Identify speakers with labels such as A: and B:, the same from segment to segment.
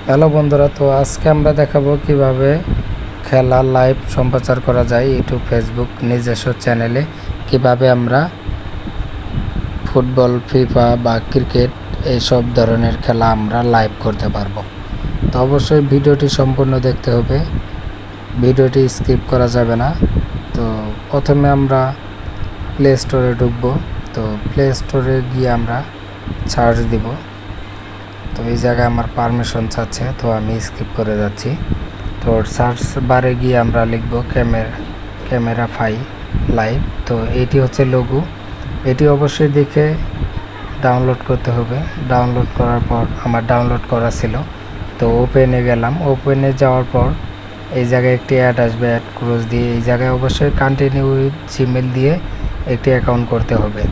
A: Hello বন্ধুরা, তো আজকে আমরা দেখাবো কিভাবে খেলা লাইভ সম্প্রচার করা যায় ইউটিউব, ফেসবুক নিজস্ব চ্যানেলে। কিভাবে আমরা ফুটবল, ফিফা বা ক্রিকেট এইসব ধরনের খেলা আমরা লাইভ করতে পারবো। তো অবশ্যই ভিডিওটি সম্পূর্ণ দেখতে হবে, ভিডিওটি স্কিপ করা যাবে না। তো প্রথমে আমরা প্লে স্টোরে ঢুকবো। তো প্লে স্টোরে গিয়ে আমরা সার্চ দিব। তো এই জায়গায় আমার পারমিশন চাচ্ছে, তো আমি স্কিপ করে যাচ্ছি। তো সার্চ বারে গিয়ে আমরা লিখব ক্যামেরা ফাই লাইভ। তো এটি হচ্ছে লোগো, এটি অবশ্যই দেখে ডাউনলোড করতে হবে। ডাউনলোড করার পর আমার ডাউনলোড করা ছিল, তো ওপেনে গেলাম। ওপেনে যাওয়ার পর এই জায়গায় একটি অ্যাড আসবে, অ্যাড ক্লোজ দিয়ে এই জায়গায় অবশ্যই কন্টিনিউ উইথ জিমেল দিয়ে একটি অ্যাকাউন্ট করতে হবে।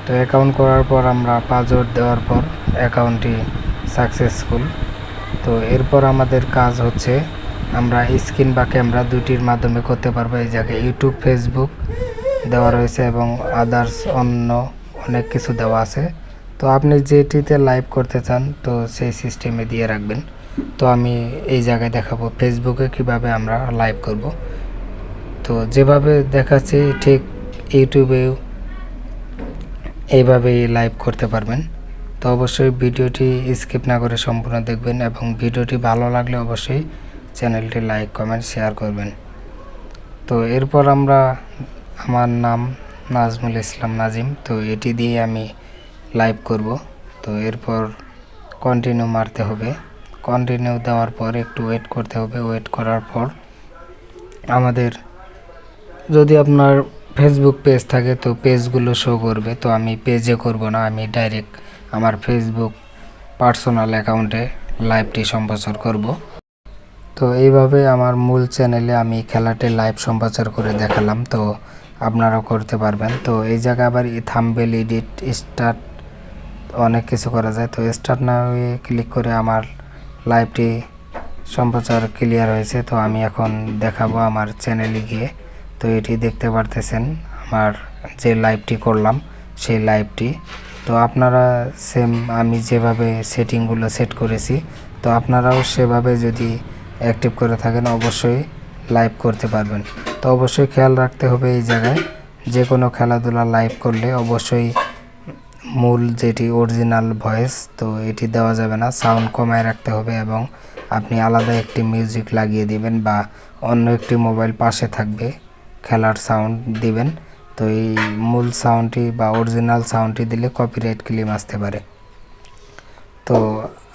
A: তো অ্যাকাউন্ট করার পর আমরা পাসওয়ার্ড দেওয়ার পর অ্যাকাউন্টটি সাকসেসফুল। তো এরপর আমাদের কাজ হচ্ছে আমরা স্ক্রিন বা ক্যামেরা দুটির মাধ্যমে করতে পারবো। এই জায়গায় ইউটিউব, ফেসবুক দেওয়া রয়েছে এবং আদার্স অন্য অনেক কিছু দেওয়া আছে। তো আপনি যেটিতে লাইভ করতে চান তো সেই সিস্টেমে দিয়ে রাখবেন। তো আমি এই জায়গায় দেখাবো ফেসবুকে কিভাবে আমরা লাইভ করব। তো যেভাবে দেখাচ্ছি ঠিক ইউটিউবেও এইভাবেই লাইভ করতে পারবেন। তো অবশ্যই ভিডিওটি স্কিপ না করে সম্পূর্ণ দেখবেন এবং ভিডিওটি ভালো লাগলে অবশ্যই চ্যানেলটি লাইক, কমেন্ট, শেয়ার করবেন। তো এরপর আমার নাম নাজমুল ইসলাম নাজিম, তো এটি দিয়ে আমি লাইভ করব। তো এরপর কন্টিনিউ মারতে হবে। কন্টিনিউ দেওয়ার পর একটু ওয়েট করতে হবে। ওয়েট করার পর আমাদের যদি আপনার ফেসবুক পেজ থাকে তো পেজগুলো শো করবে। তো আমি পেজে করব না, আমি ডাইরেক্ট আমার ফেসবুক পার্সোনাল অ্যাকাউন্টে লাইভটি সম্প্রচার করব। তো এইভাবে আমার মূল চ্যানেলে আমি খেলাটি লাইভ সম্প্রচার করে দেখালাম। তো আপনারাও করতে পারবেন। তো এই জায়গায় আবার থাম্বনেল এডিট, স্টার্ট অনেক কিছু করা যায়। তো স্টার্ট না হয়ে ক্লিক করে আমার লাইভটি সম্প্রচার ক্লিয়ার হয়েছে। তো আমি এখন দেখাবো আমার চ্যানেলে গিয়ে। তো এটি দেখতে পারতেছেন আমার যে লাইভটি করলাম সেই লাইভটি। তো আপনারা সেম আমি যেভাবে সেটিংগুলো সেট করেছি তো আপনারাও সেভাবে যদি অ্যাক্টিভ করে থাকেন অবশ্যই লাইভ করতে পারবেন। তো অবশ্যই খেয়াল রাখতে হবে এই জায়গায় যে কোনো খেলাধুলা লাইভ করলে অবশ্যই মূল যেটি অরিজিনাল ভয়েস তো এটি দেওয়া যাবে না, সাউন্ড কমায় রাখতে হবে এবং আপনি আলাদা একটি মিউজিক লাগিয়ে দিবেন বা অন্য একটি মোবাইল পাশে থাকবে খেলার সাউন্ড দিবেন। তো এই মূল সাউন্ডটি বা অরিজিনাল সাউন্ডটি দিলে কপিরাইট ক্লেম আসতে পারে। তো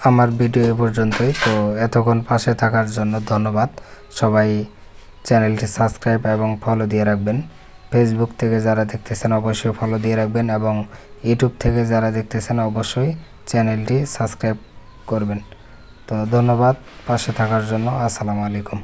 A: আমার ভিডিও এ পর্যন্তই। তো এতক্ষণ পাশে থাকার জন্য ধন্যবাদ। সবাই চ্যানেলটি সাবস্ক্রাইব এবং ফলো দিয়ে রাখবেন। ফেসবুক থেকে যারা দেখতেছেন অবশ্যই ফলো দিয়ে রাখবেন এবং ইউটিউব থেকে যারা দেখতেছেন অবশ্যই চ্যানেলটি সাবস্ক্রাইব করবেন। তো ধন্যবাদ পাশে থাকার জন্য। আসসালামু আলাইকুম।